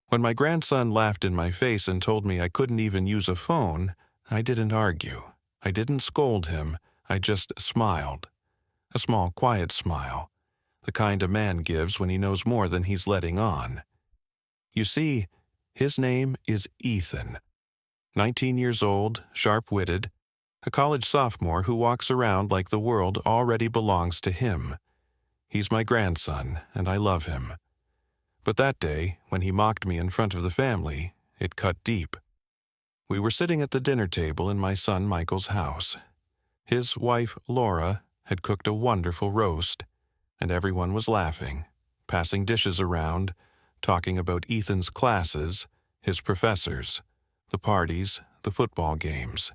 When my grandson laughed in my face and told me I couldn't even use a phone, I didn't argue. I didn't scold him. I just smiled. A small, quiet smile, the kind a man gives when he knows more than he's letting on. You see, his name is Ethan. 19 years old, sharp-witted, a college sophomore who walks around like the world already belongs to him. He's my grandson, and I love him. But that day, when he mocked me in front of the family, it cut deep. We were sitting at the dinner table in my son Michael's house. His wife, Laura, had cooked a wonderful roast, and everyone was laughing, passing dishes around, talking about Ethan's classes, his professors, the parties, the football games.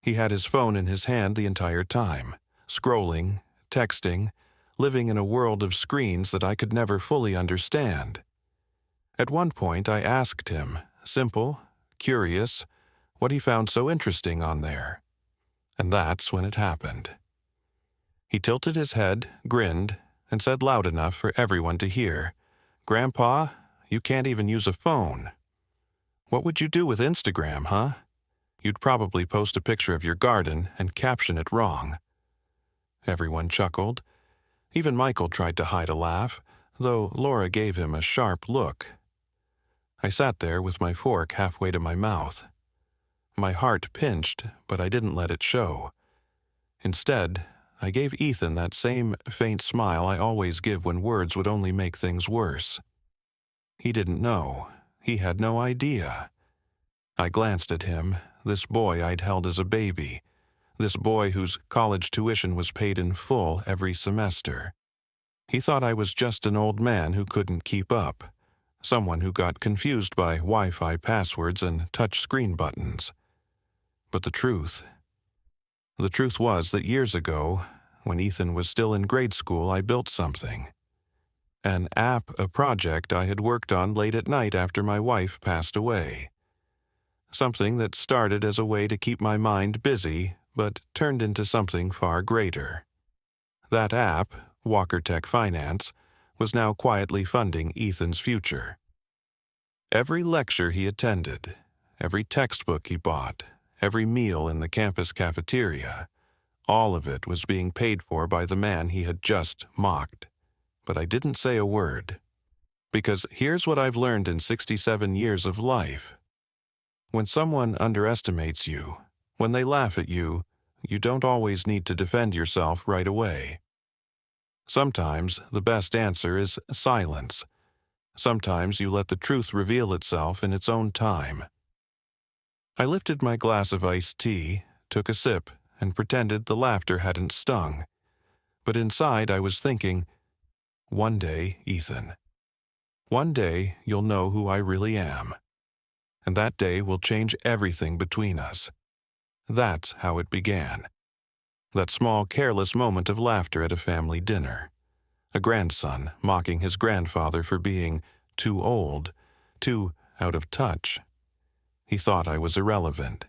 He had his phone in his hand the entire time, scrolling, texting, living in a world of screens that I could never fully understand. At one point I asked him, simple, curious, what he found so interesting on there. And that's when it happened. He tilted his head, grinned, and said loud enough for everyone to hear, "Grandpa, you can't even use a phone. What would you do with Instagram, huh? You'd probably post a picture of your garden and caption it wrong." Everyone chuckled. Even Michael tried to hide a laugh, though Laura gave him a sharp look. I sat there with my fork halfway to my mouth. My heart pinched, but I didn't let it show. Instead, I gave Ethan that same faint smile I always give when words would only make things worse. He didn't know. He had no idea. I glanced at him, this boy I'd held as a baby, this boy whose college tuition was paid in full every semester. He thought I was just an old man who couldn't keep up, someone who got confused by Wi-Fi passwords and touch screen buttons. But the truth was that years ago, when Ethan was still in grade school, I built something. An app, a project I had worked on late at night after my wife passed away. Something that started as a way to keep my mind busy, but turned into something far greater. That app, Walker Tech Finance, was now quietly funding Ethan's future. Every lecture he attended, every textbook he bought, every meal in the campus cafeteria, all of it was being paid for by the man he had just mocked. But I didn't say a word. Because here's what I've learned in 67 years of life. When someone underestimates you, when they laugh at you, you don't always need to defend yourself right away. Sometimes the best answer is silence. Sometimes you let the truth reveal itself in its own time. I lifted my glass of iced tea, took a sip, and pretended the laughter hadn't stung. But inside I was thinking, one day, Ethan, one day you'll know who I really am. And that day will change everything between us. That's how it began. That small, careless moment of laughter at a family dinner. A grandson mocking his grandfather for being too old, too out of touch. He thought I was irrelevant.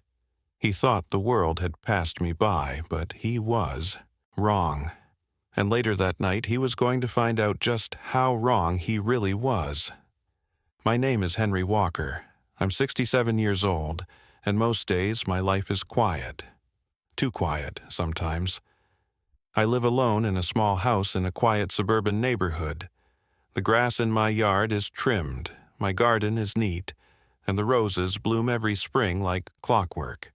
He thought the world had passed me by, but he was wrong. And later that night he was going to find out just how wrong he really was. My name is Henry Walker. I'm 67 years old, and most days my life is quiet. Too quiet, sometimes. I live alone in a small house in a quiet suburban neighborhood. The grass in my yard is trimmed, my garden is neat, and the roses bloom every spring like clockwork.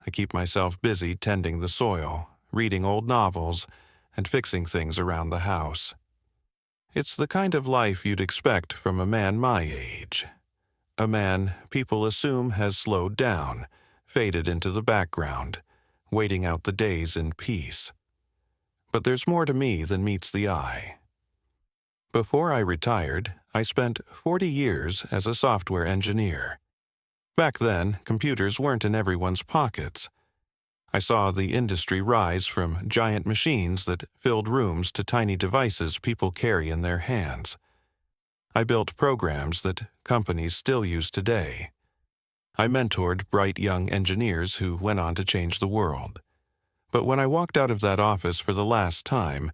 I keep myself busy tending the soil, reading old novels, and fixing things around the house. It's the kind of life you'd expect from a man my age. A man people assume has slowed down, faded into the background, waiting out the days in peace. But there's more to me than meets the eye. Before I retired, I spent 40 years as a software engineer. Back then, computers weren't in everyone's pockets. I saw the industry rise from giant machines that filled rooms to tiny devices people carry in their hands. I built programs that companies still use today. I mentored bright young engineers who went on to change the world. But when I walked out of that office for the last time,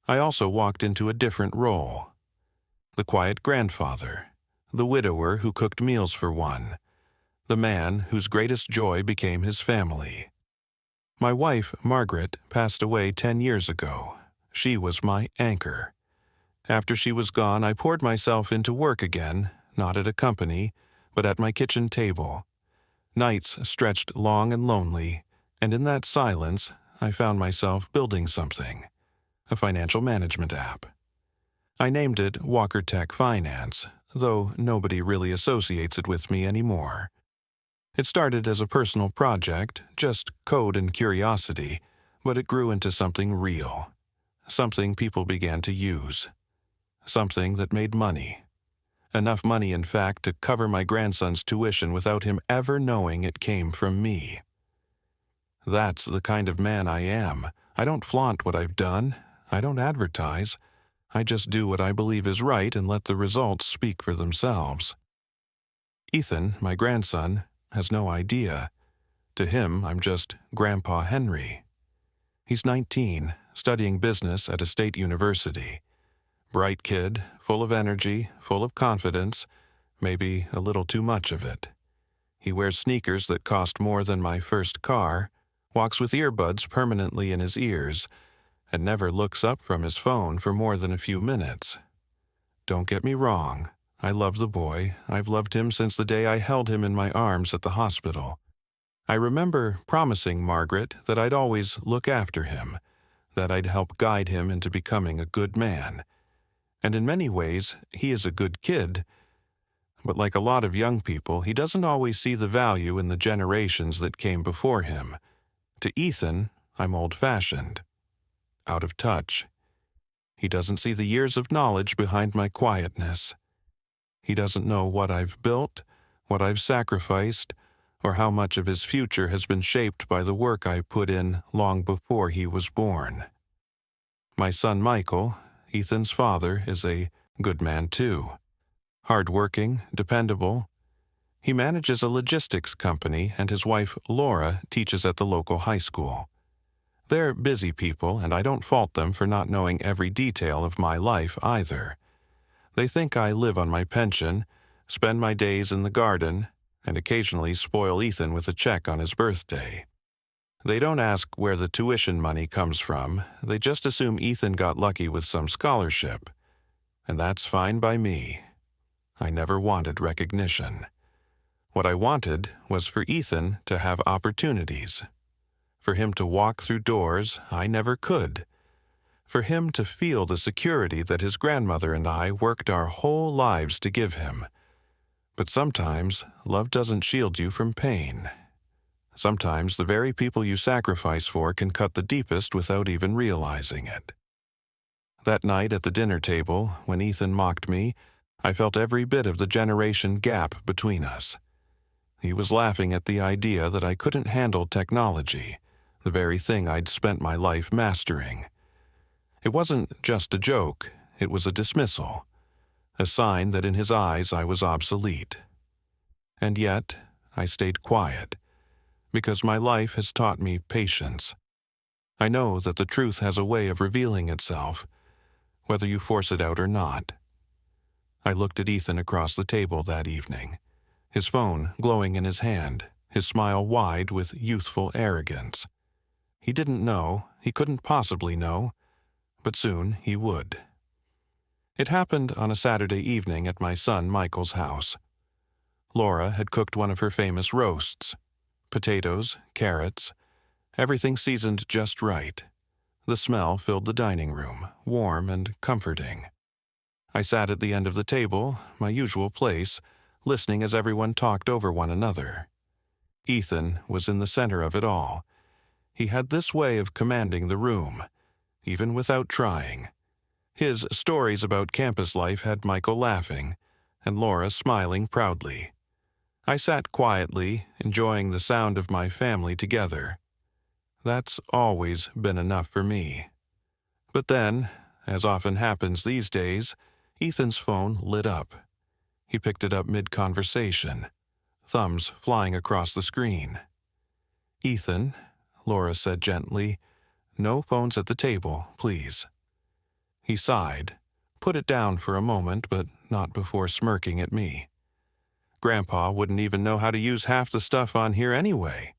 I also walked into a different role. The quiet grandfather, the widower who cooked meals for one, the man whose greatest joy became his family. My wife, Margaret, passed away 10 years ago. She was my anchor. After she was gone, I poured myself into work again, not at a company, but at my kitchen table. Nights stretched long and lonely, and in that silence, I found myself building something, a financial management app. I named it Walker Tech Finance, though nobody really associates it with me anymore. It started as a personal project, just code and curiosity, but it grew into something real, something people began to use, something that made money. Enough money, in fact, to cover my grandson's tuition without him ever knowing it came from me. That's the kind of man I am. I don't flaunt what I've done. I don't advertise. I just do what I believe is right and let the results speak for themselves. Ethan, my grandson, has no idea. To him, I'm just Grandpa Henry. He's 19, studying business at a state university. Bright kid, full of energy, full of confidence, maybe a little too much of it. He wears sneakers that cost more than my first car, walks with earbuds permanently in his ears, and never looks up from his phone for more than a few minutes. Don't get me wrong. I love the boy. I've loved him since the day I held him in my arms at the hospital. I remember promising Margaret that I'd always look after him, that I'd help guide him into becoming a good man. And in many ways, he is a good kid. But like a lot of young people, he doesn't always see the value in the generations that came before him. To Ethan, I'm old-fashioned, out of touch. He doesn't see the years of knowledge behind my quietness. He doesn't know what I've built, what I've sacrificed, or how much of his future has been shaped by the work I put in long before he was born. My son Michael, Ethan's father, is a good man too. Hardworking, dependable. He manages a logistics company, and his wife Laura teaches at the local high school. They're busy people, and I don't fault them for not knowing every detail of my life either. They think I live on my pension, spend my days in the garden, and occasionally spoil Ethan with a check on his birthday. They don't ask where the tuition money comes from. They just assume Ethan got lucky with some scholarship. And that's fine by me. I never wanted recognition. What I wanted was for Ethan to have opportunities. For him to walk through doors I never could. For him to feel the security that his grandmother and I worked our whole lives to give him. But sometimes love doesn't shield you from pain. Sometimes the very people you sacrifice for can cut the deepest without even realizing it. That night at the dinner table, when Ethan mocked me, I felt every bit of the generation gap between us. He was laughing at the idea that I couldn't handle technology, the very thing I'd spent my life mastering. It wasn't just a joke, it was a dismissal, a sign that in his eyes I was obsolete. And yet, I stayed quiet, because my life has taught me patience. I know that the truth has a way of revealing itself, whether you force it out or not. I looked at Ethan across the table that evening, his phone glowing in his hand, his smile wide with youthful arrogance. He didn't know, he couldn't possibly know, but soon he would. It happened on a Saturday evening at my son Michael's house. Laura had cooked one of her famous roasts. Potatoes, carrots, everything seasoned just right. The smell filled the dining room, warm and comforting. I sat at the end of the table, my usual place, listening as everyone talked over one another. Ethan was in the center of it all. He had this way of commanding the room, even without trying. His stories about campus life had Michael laughing, and Laura smiling proudly. I sat quietly, enjoying the sound of my family together. That's always been enough for me. But then, as often happens these days, Ethan's phone lit up. He picked it up mid-conversation, thumbs flying across the screen. "Ethan," Laura said gently, "no phones at the table, please." He sighed, put it down for a moment, but not before smirking at me. Grandpa wouldn't even know how to use half the stuff on here anyway.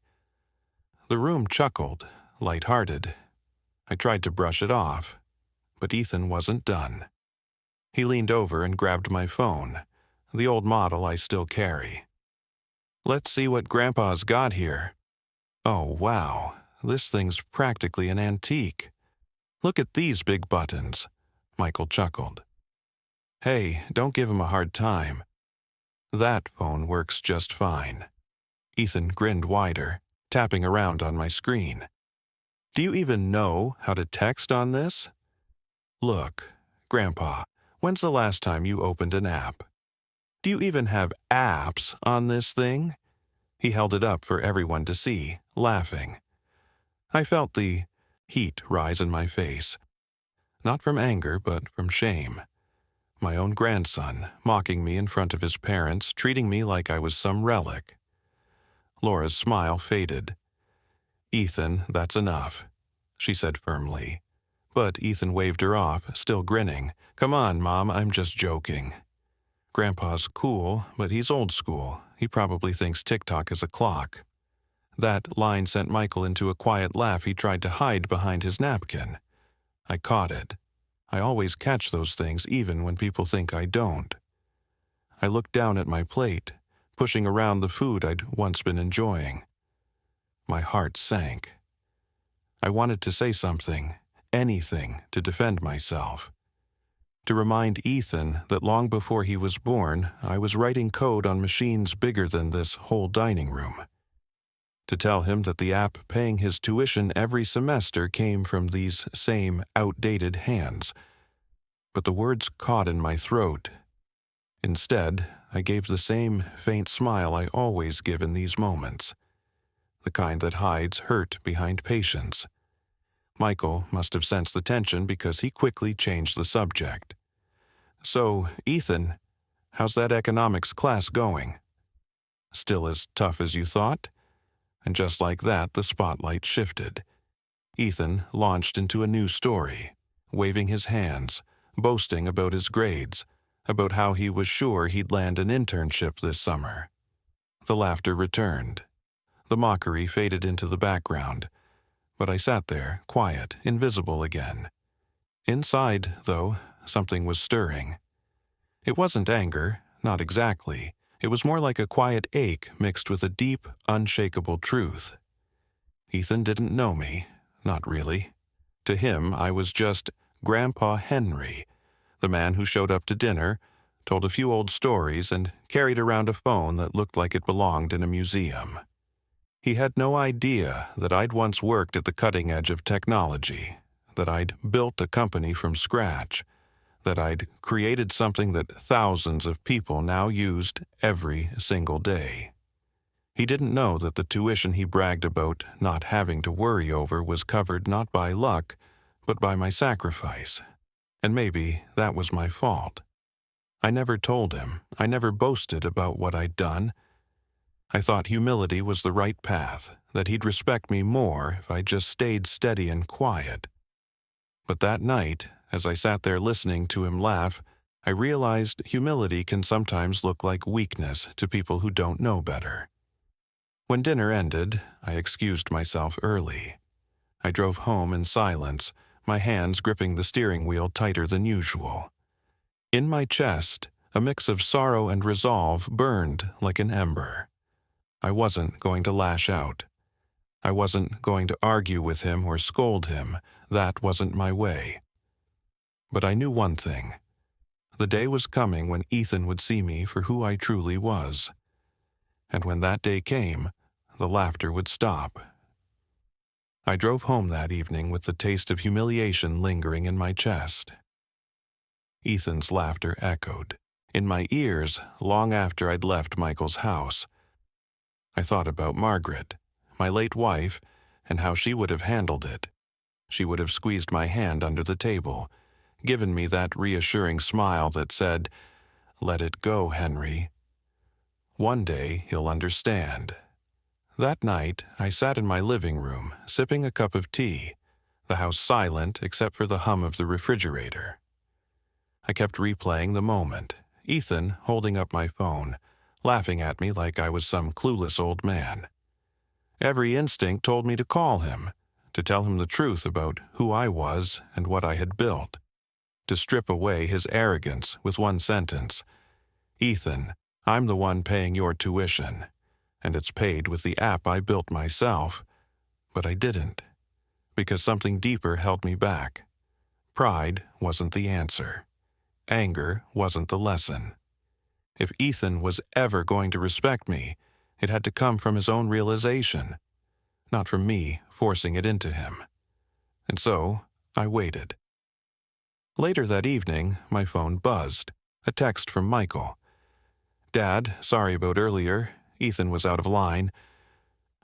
The room chuckled, light-hearted. I tried to brush it off, but Ethan wasn't done. He leaned over and grabbed my phone, the old model I still carry. "Let's see what Grandpa's got here." "Oh, wow, this thing's practically an antique. Look at these big buttons," Michael chuckled. "Hey, don't give him a hard time. That phone works just fine." Ethan grinned wider, tapping around on my screen. "Do you even know how to text on this?" "Look, Grandpa, when's the last time you opened an app? Do you even have apps on this thing?" He held it up for everyone to see, laughing. I felt the heat rise in my face. Not from anger, but from shame. My own grandson, mocking me in front of his parents, treating me like I was some relic. Laura's smile faded. "Ethan, that's enough," she said firmly. But Ethan waved her off, still grinning. "Come on, Mom, I'm just joking. Grandpa's cool, but he's old school. He probably thinks TikTok is a clock." That line sent Michael into a quiet laugh he tried to hide behind his napkin. I caught it. I always catch those things even when people think I don't. I looked down at my plate, pushing around the food I'd once been enjoying. My heart sank. I wanted to say something, anything, to defend myself. To remind Ethan that long before he was born, I was writing code on machines bigger than this whole dining room. To tell him that the app paying his tuition every semester came from these same outdated hands. But the words caught in my throat. Instead, I gave the same faint smile I always give in these moments, the kind that hides hurt behind patience. Michael must have sensed the tension because he quickly changed the subject. "So, Ethan, how's that economics class going? Still as tough as you thought?" And just like that, the spotlight shifted. Ethan launched into a new story, waving his hands, boasting about his grades, about how he was sure he'd land an internship this summer. The laughter returned. The mockery faded into the background, but I sat there, quiet, invisible again. Inside, though, something was stirring. It wasn't anger, not exactly. It was more like a quiet ache mixed with a deep, unshakable truth. Ethan didn't know me, not really. To him, I was just Grandpa Henry, the man who showed up to dinner, told a few old stories, and carried around a phone that looked like it belonged in a museum. He had no idea that I'd once worked at the cutting edge of technology, that I'd built a company from scratch, that I'd created something that thousands of people now used every single day. He didn't know that the tuition he bragged about not having to worry over was covered not by luck, but by my sacrifice. And maybe that was my fault. I never told him. I never boasted about what I'd done. I thought humility was the right path, that he'd respect me more if I just stayed steady and quiet. But that night, as I sat there listening to him laugh, I realized humility can sometimes look like weakness to people who don't know better. When dinner ended, I excused myself early. I drove home in silence, my hands gripping the steering wheel tighter than usual. In my chest, a mix of sorrow and resolve burned like an ember. I wasn't going to lash out. I wasn't going to argue with him or scold him. That wasn't my way. But I knew one thing. The day was coming when Ethan would see me for who I truly was. And when that day came, the laughter would stop. I drove home that evening with the taste of humiliation lingering in my chest. Ethan's laughter echoed in my ears long after I'd left Michael's house. I thought about Margaret, my late wife, and how she would have handled it. She would have squeezed my hand under the table, given me that reassuring smile that said, "Let it go, Henry. One day he'll understand." That night, I sat in my living room, sipping a cup of tea, the house silent except for the hum of the refrigerator. I kept replaying the moment, Ethan holding up my phone, laughing at me like I was some clueless old man. Every instinct told me to call him, to tell him the truth about who I was and what I had built, to strip away his arrogance with one sentence. Ethan, I'm the one paying your tuition, and it's paid with the app I built myself. But I didn't, because something deeper held me back. Pride wasn't the answer. Anger wasn't the lesson. If Ethan was ever going to respect me, it had to come from his own realization, not from me forcing it into him. And so, I waited. Later that evening, my phone buzzed. A text from Michael. "Dad, sorry about earlier. Ethan was out of line."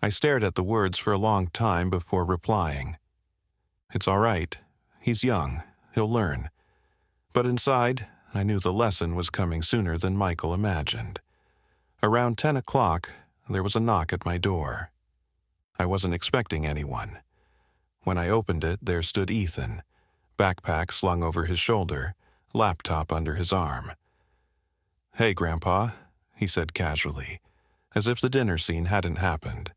I stared at the words for a long time before replying. It's all right. He's young. He'll learn. But inside, I knew the lesson was coming sooner than Michael imagined. Around 10 o'clock, there was a knock at my door. I wasn't expecting anyone. When I opened it, there stood Ethan, backpack slung over his shoulder, laptop under his arm. "Hey, Grandpa," he said casually, as if the dinner scene hadn't happened.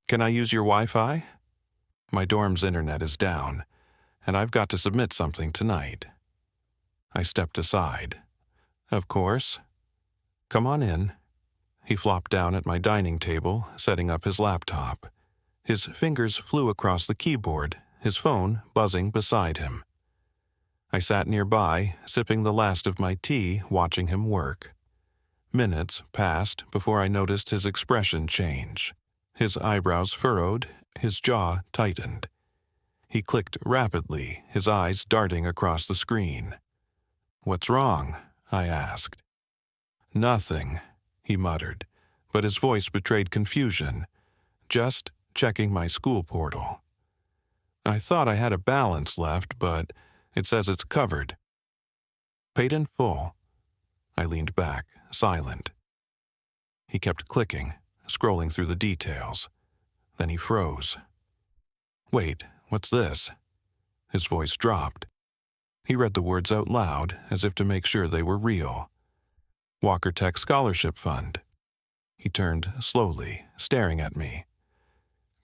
"Can I use your Wi-Fi? My dorm's internet is down, and I've got to submit something tonight." I stepped aside. "Of course. Come on in." He flopped down at my dining table, setting up his laptop. His fingers flew across the keyboard, his phone buzzing beside him. I sat nearby, sipping the last of my tea, watching him work. Minutes passed before I noticed his expression change. His eyebrows furrowed, his jaw tightened. He clicked rapidly, his eyes darting across the screen. "What's wrong?" I asked. "Nothing," he muttered, but his voice betrayed confusion. "Just checking my school portal. I thought I had a balance left, but it says it's covered." "Paid in full." I leaned back, silent. He kept clicking, scrolling through the details. Then he froze. "Wait, what's this?" His voice dropped. He read the words out loud, as if to make sure they were real. "Walker Tech Scholarship Fund." He turned slowly, staring at me.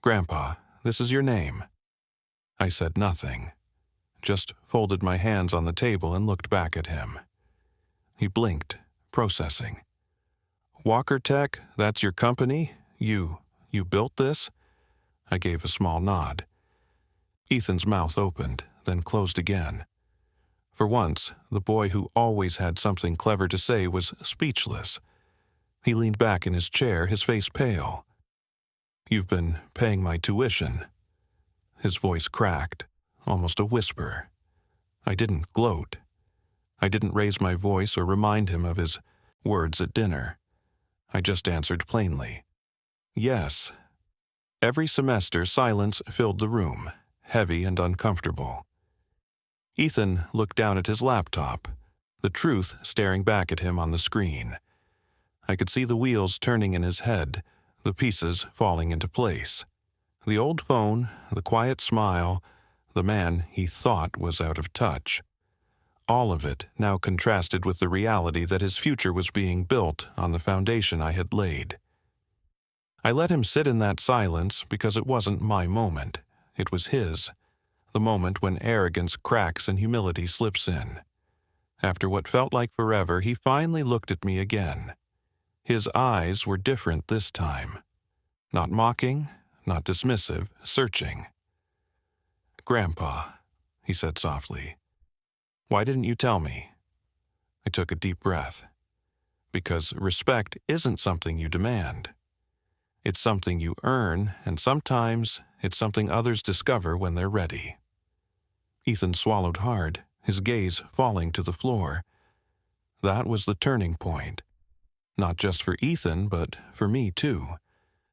"Grandpa, this is your name." I said nothing, just folded my hands on the table and looked back at him. He blinked, processing. "Walker Tech, that's your company? You built this?" I gave a small nod. Ethan's mouth opened, then closed again. For once, the boy who always had something clever to say was speechless. He leaned back in his chair, his face pale. "You've been paying my tuition." His voice cracked, almost a whisper. I didn't gloat. I didn't raise my voice or remind him of his words at dinner. I just answered plainly. "Yes." Every semester, silence filled the room, heavy and uncomfortable. Ethan looked down at his laptop, the truth staring back at him on the screen. I could see the wheels turning in his head, the pieces falling into place. The old phone, the quiet smile, the man he thought was out of touch. All of it now contrasted with the reality that his future was being built on the foundation I had laid. I let him sit in that silence because it wasn't my moment. It was his. The moment when arrogance cracks and humility slips in. After what felt like forever, he finally looked at me again. His eyes were different this time. Not mocking, not dismissive, searching. "Grandpa," he said softly, "why didn't you tell me?" I took a deep breath. Because respect isn't something you demand. It's something you earn, and sometimes it's something others discover when they're ready. Ethan swallowed hard, his gaze falling to the floor. That was the turning point. Not just for Ethan, but for me too.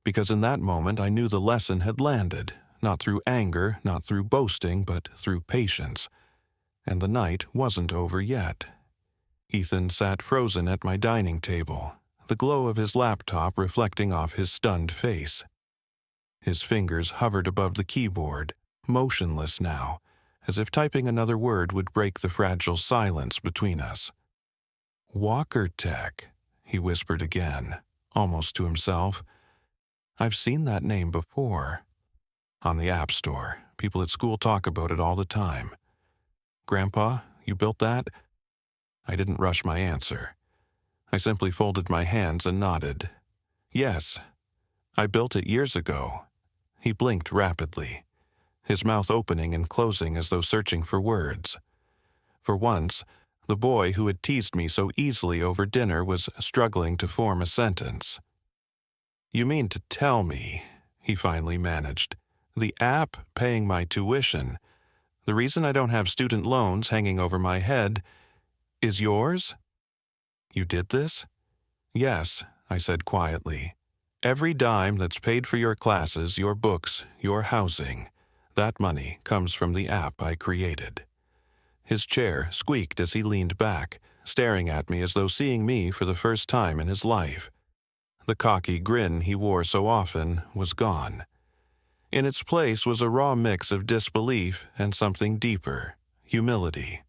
Because in that moment I knew the lesson had landed, not through anger, not through boasting, but through patience. And the night wasn't over yet. Ethan sat frozen at my dining table, the glow of his laptop reflecting off his stunned face. His fingers hovered above the keyboard, motionless now, as if typing another word would break the fragile silence between us. Walker Tech, he whispered again, almost to himself. I've seen that name before. On the App Store, people at school talk about it all the time. Grandpa, you built that? I didn't rush my answer. I simply folded my hands and nodded. Yes, I built it years ago. He blinked rapidly, his mouth opening and closing as though searching for words. For once, the boy who had teased me so easily over dinner was struggling to form a sentence. You mean to tell me, he finally managed, the app paying my tuition, the reason I don't have student loans hanging over my head, is yours? You did this? Yes, I said quietly. Every dime that's paid for your classes, your books, your housing, that money comes from the app I created. His chair squeaked as he leaned back, staring at me as though seeing me for the first time in his life. The cocky grin he wore so often was gone. In its place was a raw mix of disbelief and something deeper, humility.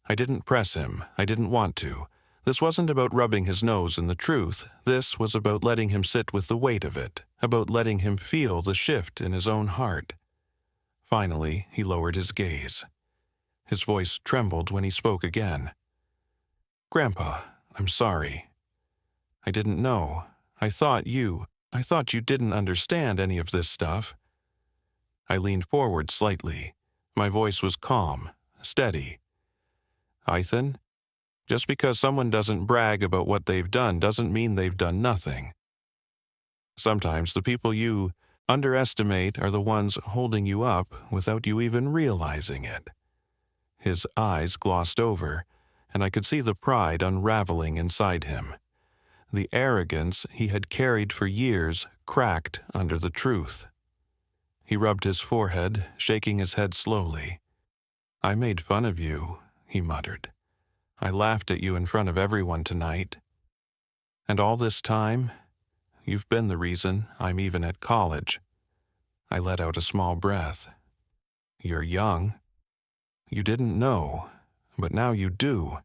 I didn't press him. I didn't want to. This wasn't about rubbing his nose in the truth. This was about letting him sit with the weight of it, about letting him feel the shift in his own heart. Finally, he lowered his gaze. His voice trembled when he spoke again. Grandpa, I'm sorry. I didn't know. I thought you didn't understand any of this stuff. I leaned forward slightly. My voice was calm, steady. Ethan, just because someone doesn't brag about what they've done doesn't mean they've done nothing. Sometimes the people you underestimate are the ones holding you up without you even realizing it. His eyes glossed over, and I could see the pride unraveling inside him. The arrogance he had carried for years cracked under the truth. He rubbed his forehead, shaking his head slowly. I made fun of you, he muttered. I laughed at you in front of everyone tonight. And all this time, you've been the reason I'm even at college. I let out a small breath. You're young. You didn't know, but now you do.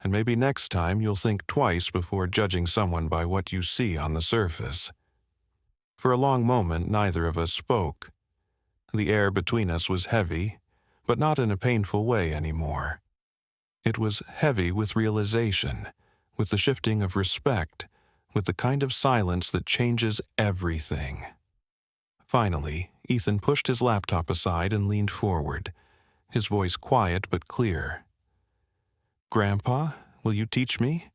And maybe next time you'll think twice before judging someone by what you see on the surface. For a long moment, neither of us spoke. The air between us was heavy, but not in a painful way anymore. It was heavy with realization, with the shifting of respect, with the kind of silence that changes everything. Finally, Ethan pushed his laptop aside and leaned forward, his voice quiet but clear. Grandpa, will you teach me?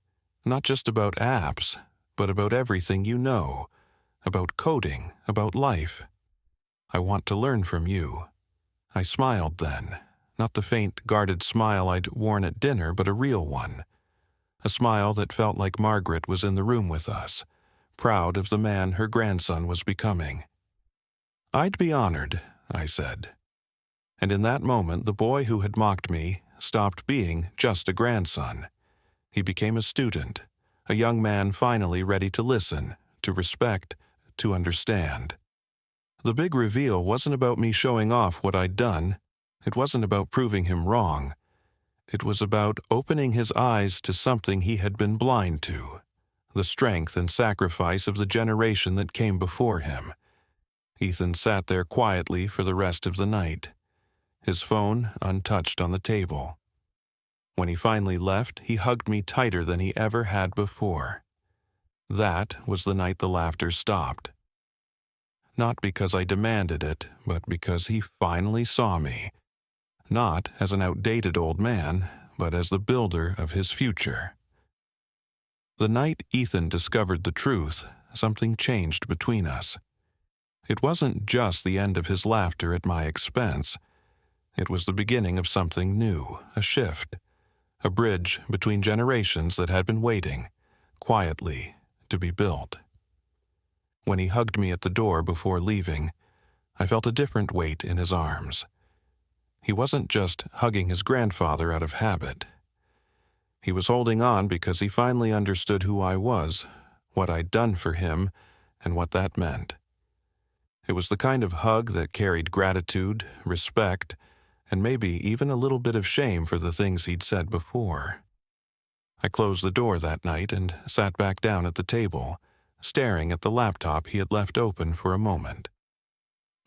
Not just about apps, but about everything you know, about coding, about life. I want to learn from you. I smiled then, not the faint, guarded smile I'd worn at dinner, but a real one. A smile that felt like Margaret was in the room with us, proud of the man her grandson was becoming. I'd be honored, I said. And in that moment, the boy who had mocked me stopped being just a grandson. He became a student, a young man finally ready to listen, to respect, to understand. The big reveal wasn't about me showing off what I'd done. It wasn't about proving him wrong. It was about opening his eyes to something he had been blind to, the strength and sacrifice of the generation that came before him. Ethan sat there quietly for the rest of the night, his phone untouched on the table. When he finally left, he hugged me tighter than he ever had before. That was the night the laughter stopped. Not because I demanded it, but because he finally saw me. Not as an outdated old man, but as the builder of his future. The night Ethan discovered the truth, something changed between us. It wasn't just the end of his laughter at my expense. It was the beginning of something new, a shift, a bridge between generations that had been waiting, quietly, to be built. When he hugged me at the door before leaving, I felt a different weight in his arms. He wasn't just hugging his grandfather out of habit. He was holding on because he finally understood who I was, what I'd done for him, and what that meant. It was the kind of hug that carried gratitude, respect, and maybe even a little bit of shame for the things he'd said before. I closed the door that night and sat back down at the table, staring at the laptop he had left open for a moment.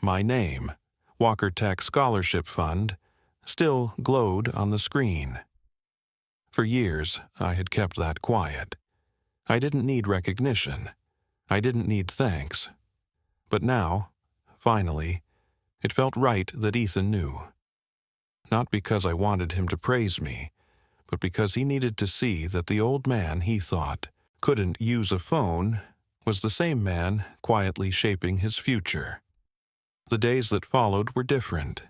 My name, Walker Tech Scholarship Fund, still glowed on the screen. For years, I had kept that quiet. I didn't need recognition. I didn't need thanks. But now, finally, it felt right that Ethan knew. Not because I wanted him to praise me, but because he needed to see that the old man he thought couldn't use a phone was the same man quietly shaping his future. The days that followed were different.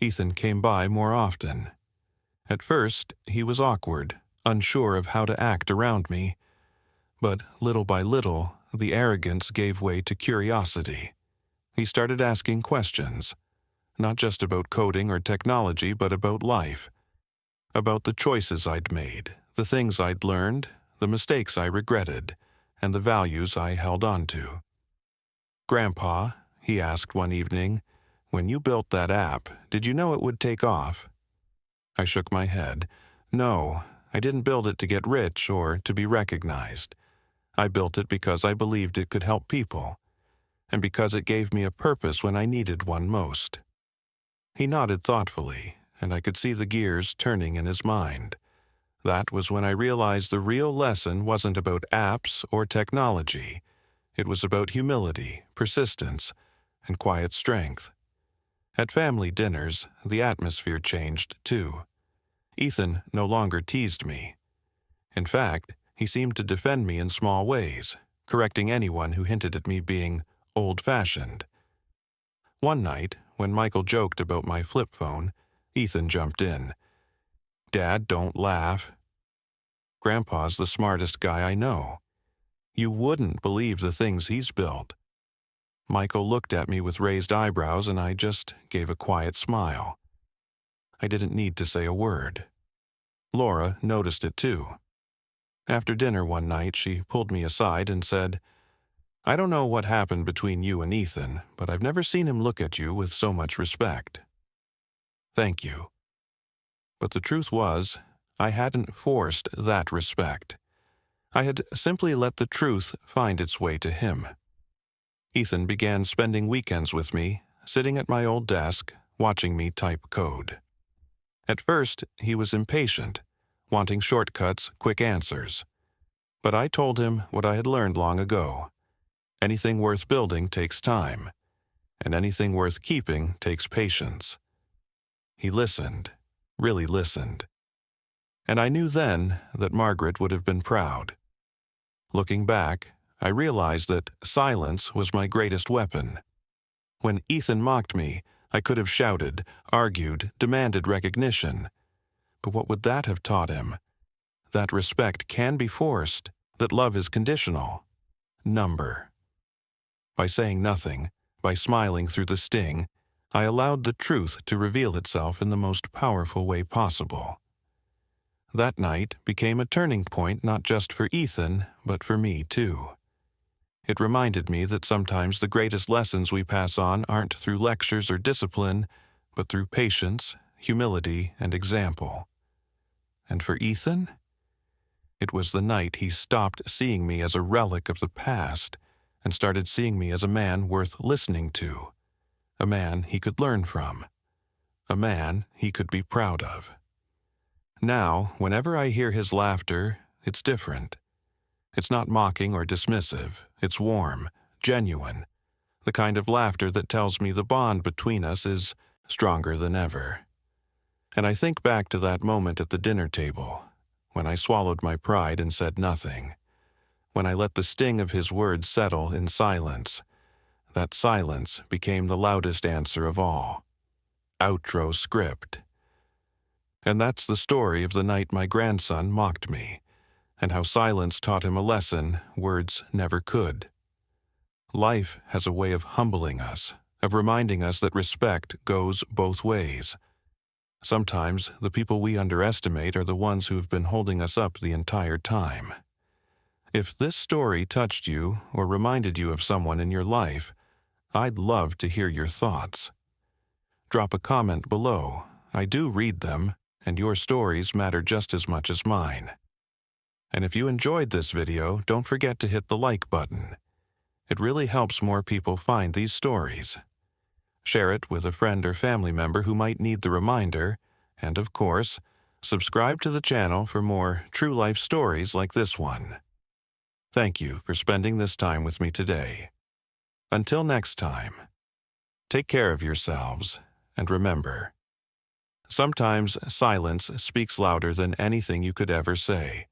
Ethan came by more often. At first, he was awkward, unsure of how to act around me, but little by little, the arrogance gave way to curiosity. He started asking questions, not just about coding or technology, but about life, about the choices I'd made, the things I'd learned, the mistakes I regretted, and the values I held on to. "Grandpa," he asked one evening, "when you built that app, did you know it would take off?" I shook my head. "No, I didn't build it to get rich or to be recognized. I built it because I believed it could help people, and because it gave me a purpose when I needed one most." He nodded thoughtfully, and I could see the gears turning in his mind. That was when I realized the real lesson wasn't about apps or technology. It was about humility, persistence, and quiet strength. At family dinners, the atmosphere changed too. Ethan no longer teased me. In fact, he seemed to defend me in small ways, correcting anyone who hinted at me being old-fashioned. One night, when Michael joked about my flip phone, Ethan jumped in. "Dad, don't laugh. Grandpa's the smartest guy I know. You wouldn't believe the things he's built." Michael looked at me with raised eyebrows, and I just gave a quiet smile. I didn't need to say a word. Laura noticed it too. After dinner one night, she pulled me aside and said, "I don't know what happened between you and Ethan, but I've never seen him look at you with so much respect." "Thank you." But the truth was, I hadn't forced that respect. I had simply let the truth find its way to him. Ethan began spending weekends with me, sitting at my old desk, watching me type code. At first, he was impatient, wanting shortcuts, quick answers. But I told him what I had learned long ago. Anything worth building takes time, and anything worth keeping takes patience. He listened, really listened. And I knew then that Margaret would have been proud. Looking back, I realized that silence was my greatest weapon. When Ethan mocked me, I could have shouted, argued, demanded recognition. But what would that have taught him? That respect can be forced, that love is conditional. Number. By saying nothing, by smiling through the sting, I allowed the truth to reveal itself in the most powerful way possible. That night became a turning point not just for Ethan, but for me too. It reminded me that sometimes the greatest lessons we pass on aren't through lectures or discipline, but through patience, humility, and example. And for Ethan? It was the night he stopped seeing me as a relic of the past and started seeing me as a man worth listening to, a man he could learn from, a man he could be proud of. Now, whenever I hear his laughter, it's different. It's not mocking or dismissive. It's warm, genuine, the kind of laughter that tells me the bond between us is stronger than ever. And I think back to that moment at the dinner table, when I swallowed my pride and said nothing, when I let the sting of his words settle in silence. That silence became the loudest answer of all. Outro script. And that's the story of the night my grandson mocked me, and how silence taught him a lesson words never could. Life has a way of humbling us, of reminding us that respect goes both ways. Sometimes the people we underestimate are the ones who have been holding us up the entire time. If this story touched you or reminded you of someone in your life, I'd love to hear your thoughts. Drop a comment below, I do read them, and your stories matter just as much as mine. And if you enjoyed this video, don't forget to hit the like button. It really helps more people find these stories. Share it with a friend or family member who might need the reminder, and of course, subscribe to the channel for more true life stories like this one. Thank you for spending this time with me today. Until next time, take care of yourselves, and remember, sometimes silence speaks louder than anything you could ever say.